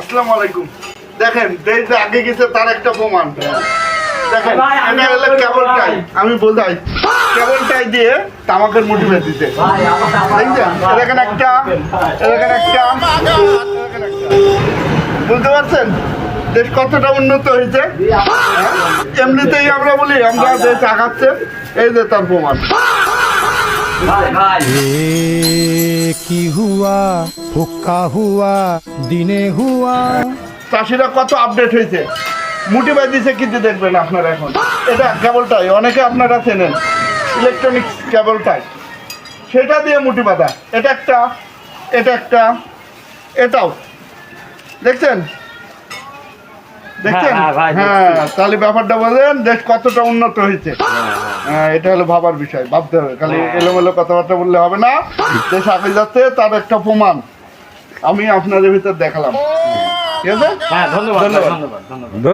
আসসালামু আলাইকুম। দেখেন দেশ যে আগে গেছে তার একটা প্রমাণ। দেখেন এটা হলো কেবল টাই, আমি বোঝাই কেবল টাই দিয়ে তামাকের মুঠি বেঁধেছে। দেখেন একটা, বুঝতে পারছেন দেশ কতটা উন্নত হয়েছে। এমনিতেই আমরা বলি আমরা দেশ আগাচ্ছে, এই যে তার প্রমাণ। কি হুয়া হুক্কা হুয়া দিনে হুয়া। চাষিরা কত আপডেট হয়েছে, মুঠি বাঁধিয়েছে কিন্তু দেখবেন আপনারা এখন। এটা কেবলটাই অনেকে আপনারা চেনেন, ইলেকট্রনিক্স কেবলটাই, সেটা দিয়ে মুঠি বাঁধা। এটা একটা, এটাও দেখছেন। হ্যাঁ, তাহলে ব্যাপারটা বলেন দেশ কতটা উন্নত হয়েছে। হ্যাঁ, এটা হলো ভাবার বিষয়, ভাবতে হবে। খালি এলোমেলো কথাবার্তা বললে হবে না, দেশ আগে যাচ্ছে তার একটা প্রমাণ আমি আপনাদের ভিতর দেখালাম। ঠিক আছে, ধন্যবাদ।